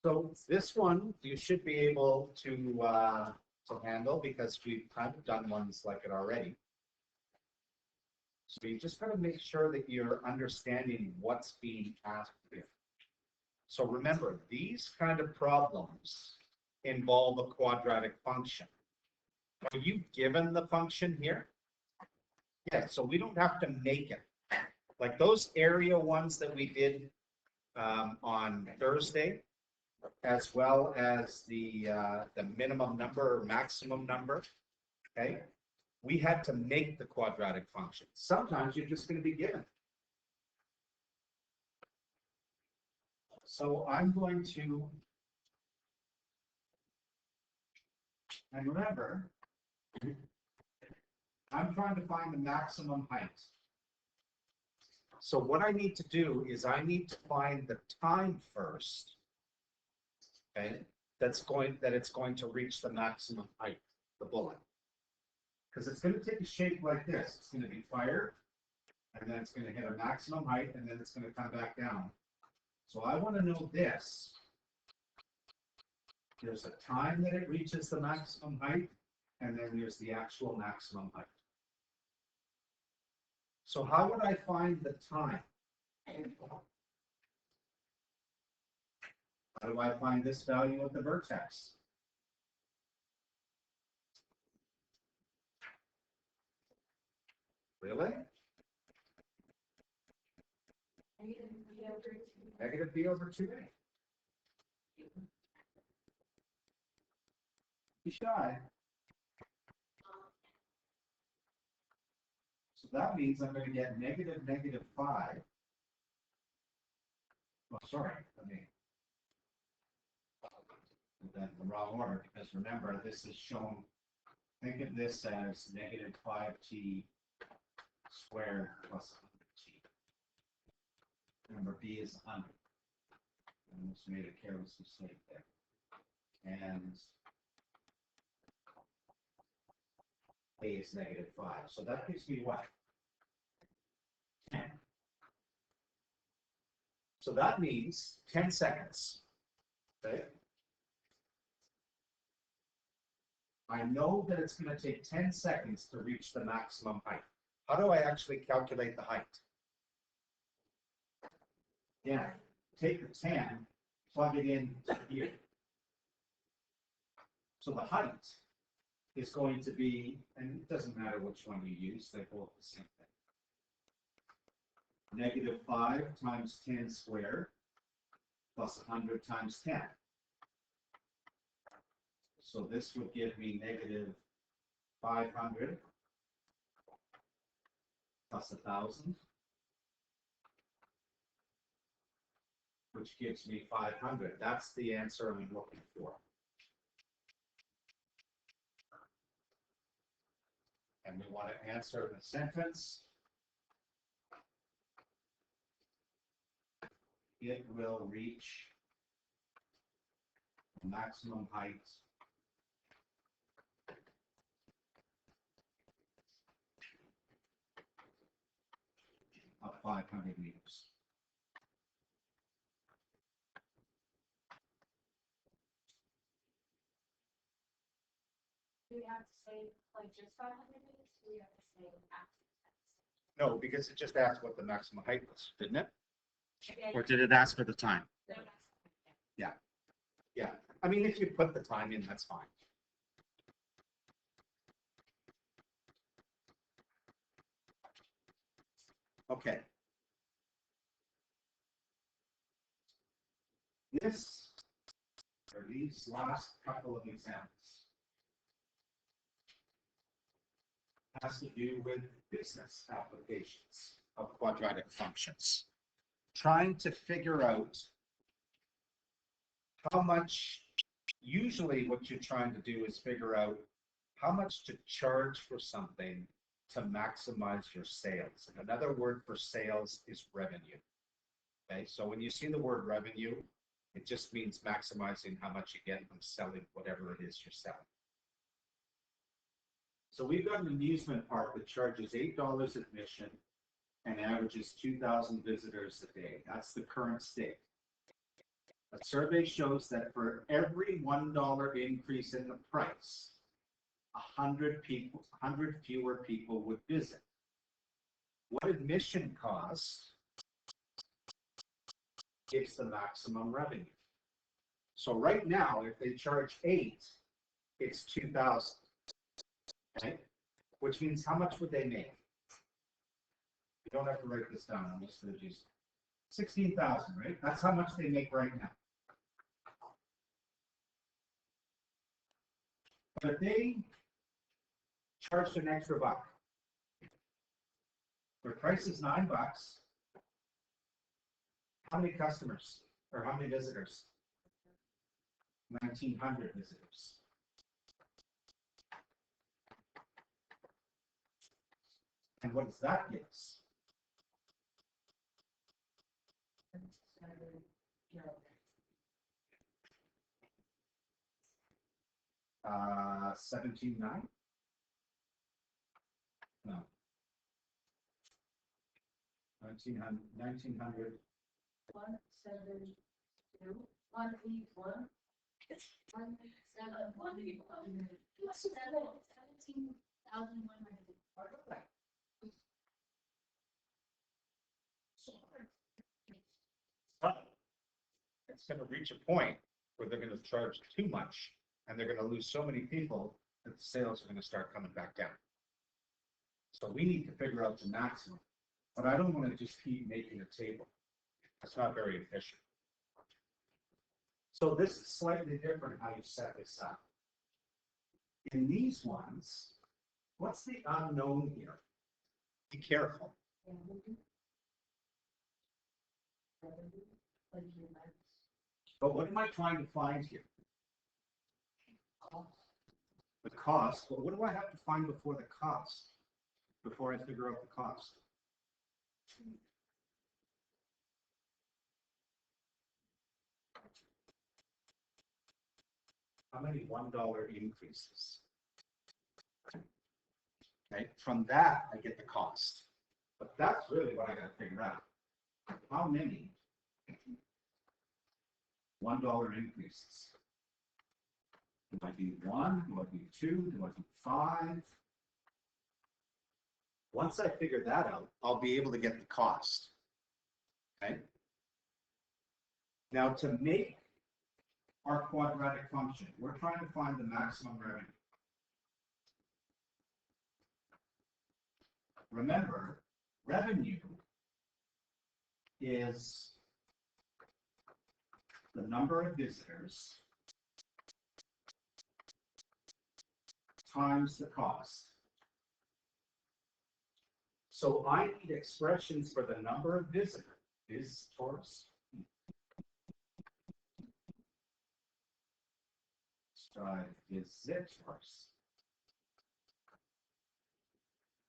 So this one you should be able to handle because we've kind of done ones like it already. So you just got to make sure that you're understanding what's being asked here. So remember, these kind of problems involve a quadratic function. Are you given the function here? Yeah, so we don't have to make it. Like those area ones that we did on Thursday, as well as the minimum number or maximum number, okay? We had to make the quadratic function. Sometimes you're just going to be given. So I'm going to, and remember, I'm trying to find the maximum height. So what I need to do is I need to find the time first, okay, that it's going to reach the maximum height, the bullet. Because it's going to take a shape like this. It's going to be fired, and then it's going to hit a maximum height, and then it's going to come back down. So I want to know this. There's a time that it reaches the maximum height, and then there's the actual maximum height. So how would I find the time? How do I find this value at the vertex? Really? Negative b over 2a. Be shy. So that means I'm going to get negative 5. Oh, sorry, let me put that in the wrong order, because remember, this is shown, think of this as negative 5t squared plus 100t. Remember, b is 100. I almost made a careless mistake there. And a is negative 5. So that gives me what? 10. So that means 10 seconds. Okay? I know that it's going to take 10 seconds to reach the maximum height. How do I actually calculate the height? Yeah, take the 10, plug it in here. So the height is going to be, and it doesn't matter which one you use, they're both the same thing. Negative 5 times 10 squared plus 100 times 10. So this would give me negative 500 plus 1,000, which gives me 500. That's the answer I'm looking for. And we want to answer the sentence. It will reach the maximum height of 500 meters. Do we have to say like just 500 meters? Do we have to say after? No, because it just asked what the maximum height was, didn't it? Yeah, Or did it ask for the time? no, Yeah. Yeah. I mean, if you put the time in, that's fine. Okay. This, or these last couple of examples, has to do with business applications of quadratic functions. Trying to figure out how much, usually what you're trying to do is figure out how much to charge for something to maximize your sales. And another word for sales is revenue. Okay, so when you see the word revenue, it just means maximizing how much you get from selling whatever it is you're selling. So we've got an amusement park that charges $8 admission and averages 2,000 visitors a day. That's the current state. A survey shows that for every $1 increase in the price, 100 fewer people would visit. What admission cost gives the maximum revenue? So right now, if they charge 8, it's 2,000. Okay? Which means how much would they make? You don't have to write this down. I'm just going to use 16,000, right? That's how much they make right now. But they charged an extra buck. Their price is $9. How many customers or how many visitors? 1,900 visitors. And what does that give us? 17.9? No. 1900. 172, 181, 171, 17,100. But it's going to reach a point where they're going to charge too much and they're going to lose so many people that the sales are going to start coming back down. So we need to figure out the maximum. But I don't want to just keep making a table. That's not very efficient. So this is slightly different how you set this up. In these ones, what's the unknown here? Be careful. But what am I trying to find here? The cost. But what do I have to find before the cost? Before I figure out the cost? How many $1 increases? Okay, from that I get the cost. But that's really what I got to figure out. How many $1 increases? Do I do 1? Do I do 2? Do I do 5? Once I figure that out, I'll be able to get the cost. Okay. Now to make our quadratic function, we're trying to find the maximum revenue. Remember, revenue is the number of visitors times the cost. So I need expressions for the number of visitors. Visitors.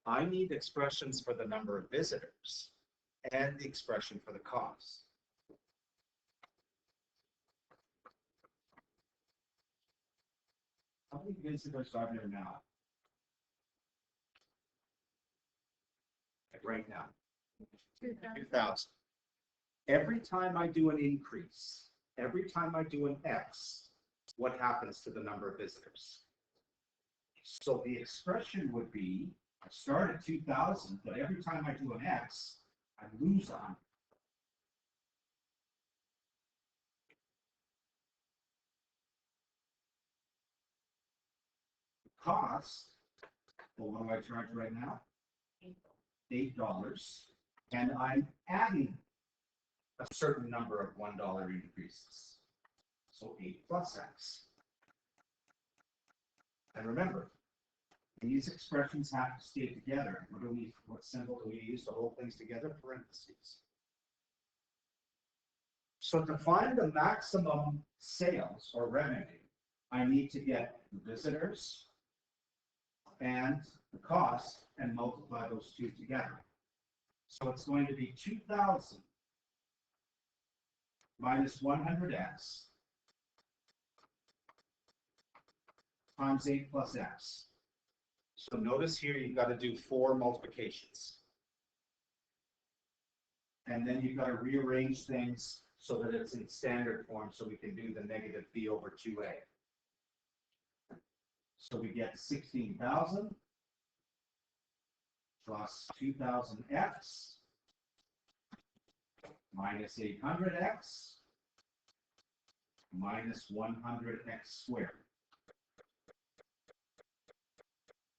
I need expressions for the number of visitors and the expression for the cost. How many visitors are there now? Right now. 2,000. Every time I do an increase, every time I do an X, what happens to the number of visitors? So the expression would be, I start at 2,000, but every time I do an X, I lose 100. Cost, well, what do I charge right now? $8. And I'm adding a certain number of $1 increases. So 8 plus X. And remember, these expressions have to stay together. What symbol do we use to hold things together? Parentheses. So to find the maximum sales or revenue, I need to get the visitors and the cost and multiply those two together. So it's going to be 2,000 minus 100x times 8 plus x. So notice here you've got to do 4 multiplications. And then you've got to rearrange things so that it's in standard form, so we can do the negative b over 2a. So we get 16,000 plus 2,000x minus 800x minus 100x squared.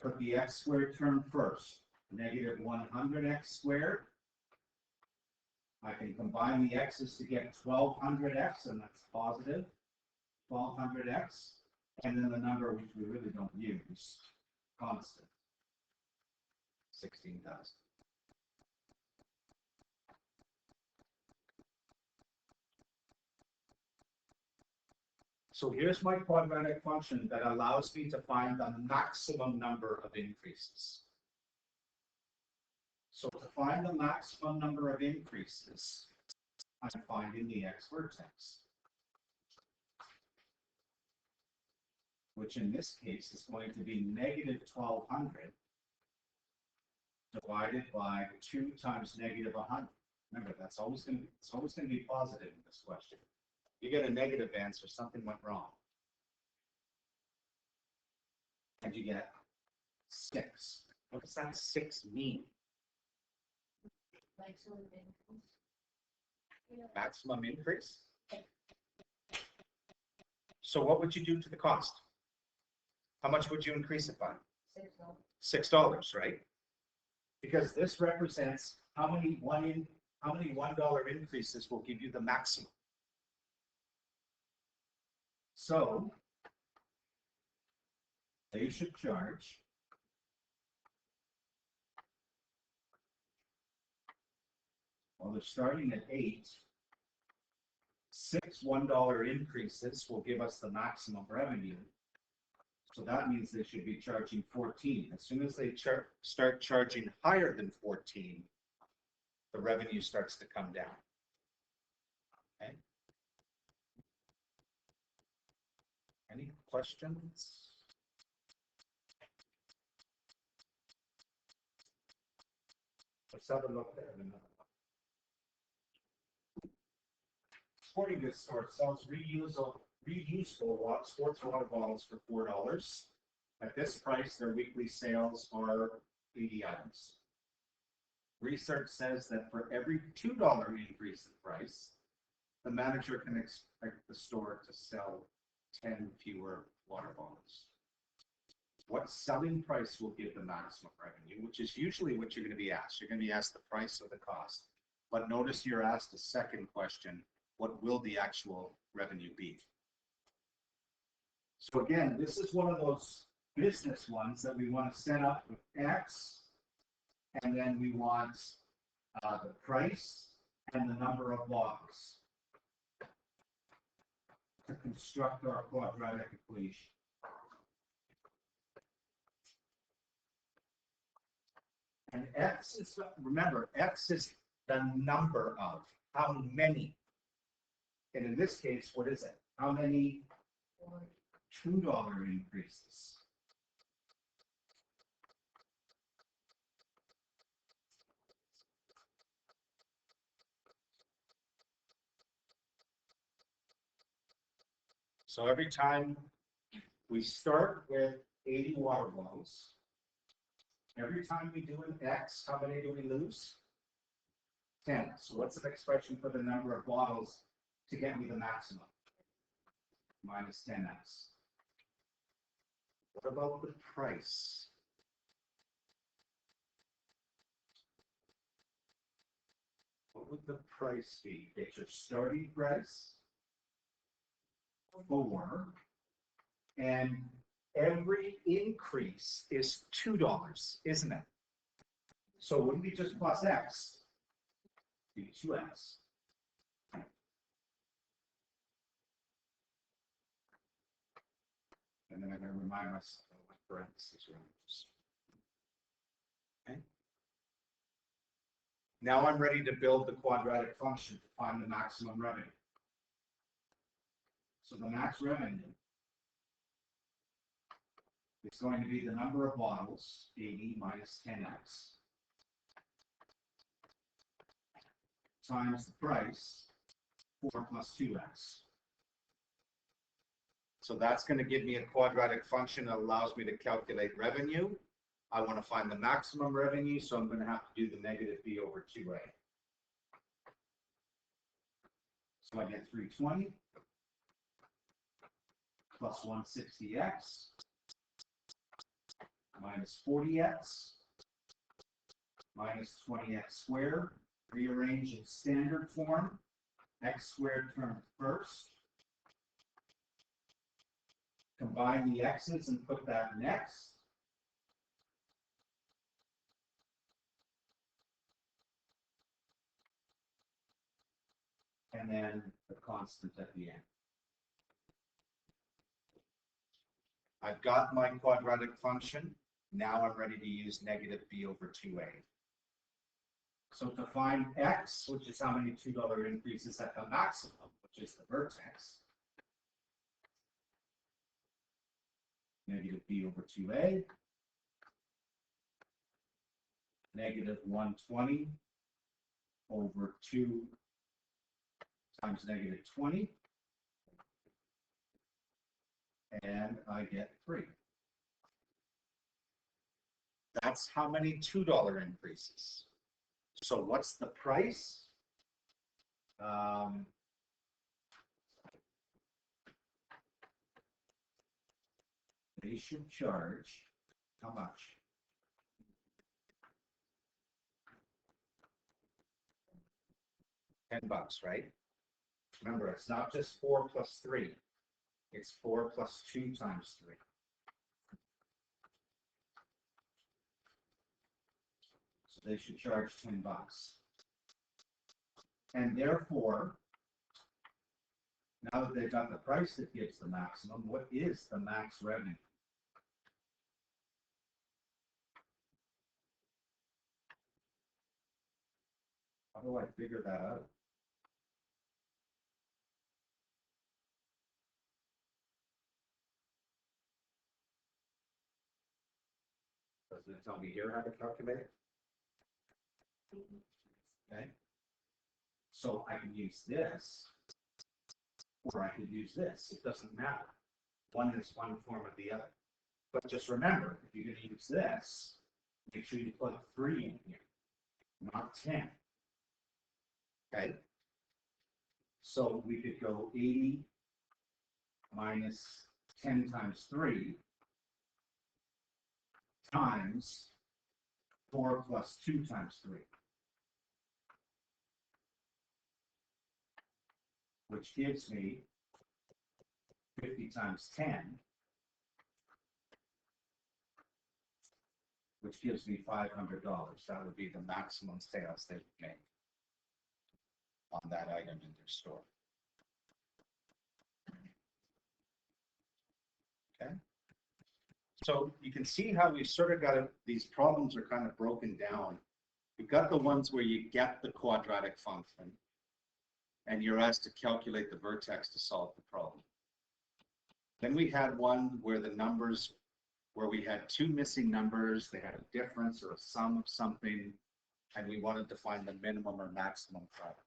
Put the x squared term first, negative 100x squared. I can combine the x's to get 1200x, and that's positive 1200x. And then the number which we really don't use, constant, 16,000. So here's my quadratic function that allows me to find the maximum number of increases. So to find the maximum number of increases, I'm finding the x vertex, which in this case is going to be negative 1200 divided by 2 times negative 100. Remember, it's always going to be positive in this question. You get a negative answer, something went wrong. And you get 6. What does that 6 mean? Maximum increase? So what would you do to the cost? How much would you increase it by? $6, right? Because this represents how many $1 increases will give you the maximum. So they should charge well, they're starting at 8. 6 $1 increases will give us the maximum revenue. So that means they should be charging 14. As soon as they start charging higher than 14, the revenue starts to come down. Okay. Any questions? Let's have a look there in another one. Sporting goods store sells reusable sports water bottles for $4. At this price, their weekly sales are 80 items. Research says that for every $2 increase in price, the manager can expect the store to sell 10 fewer water bottles. What selling price will give the maximum revenue, which is usually what you're going to be asked. You're going to be asked the price or the cost. But notice you're asked a second question, what will the actual revenue be? So again, this is one of those business ones that we want to set up with X, and then we want the price and the number of bottles to construct our quadratic equation. And X is, remember, X is the number of how many. And in this case, what is it? How many $2 increases? So every time we start with 80 water bottles, every time we do an X, how many do we lose? 10. So what's the expression for the number of bottles to get me the maximum? Minus 10x. What about the price? What would the price be? It's your starting price, 4, and every increase is $2, isn't it? So it wouldn't be just plus X, it'd be 2X. And then I'm going to remind myself of my parentheses around this. Okay. Now I'm ready to build the quadratic function to find the maximum revenue. So the max revenue is going to be the number of bottles, 80 minus 10x, times the price, 4 plus 2x. So that's going to give me a quadratic function that allows me to calculate revenue. I want to find the maximum revenue, so I'm going to have to do the negative b over 2a. So I get 320 plus 160x minus 40x minus 20x squared. Rearrange in standard form. X squared term first. Combine the x's and put that next. And then the constant at the end. I've got my quadratic function. Now I'm ready to use negative b over 2a. So to find x, which is how many $2 increases at the maximum, which is the vertex, negative b over 2a, negative 120 over 2 times negative 20, and I get 3. That's how many $2 increases. So what's the price? They should charge how much? $10, right? Remember, it's not just 4 plus 3. It's 4 plus 2 times 3. So they should charge $10. And therefore, now that they've got the price that gives the maximum, what is the max revenue? How do I figure that out? Doesn't it tell me here how to calculate it? Okay. So I can use this, or I could use this. It doesn't matter. One is one form or the other. But just remember, if you're going to use this, make sure you put 3 in here, not 10. Okay? So we could go 80 minus 10 times 3 times 4 plus 2 times 3. Which gives me 50 times 10, which gives me $500. That would be the maximum sales they would make on that item in their store. Okay. So you can see how we've sort of got these problems are kind of broken down. You've got the ones where you get the quadratic function and you're asked to calculate the vertex to solve the problem. Then we had one where the numbers, where we had 2 missing numbers, they had a difference or a sum of something, and we wanted to find the minimum or maximum product.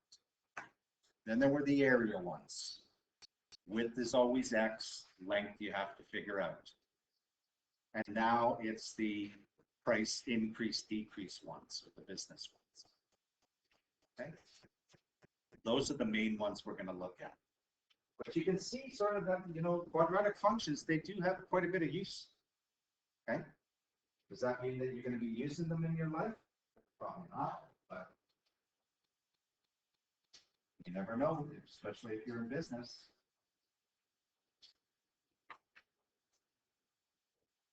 Then there were the area ones. Width is always X, length you have to figure out. And now it's the price increase, decrease ones, or the business ones. Okay. Those are the main ones we're going to look at. But you can see sort of that, quadratic functions, they do have quite a bit of use. Okay. Does that mean that you're going to be using them in your life? Probably not, but you never know, especially if you're in business.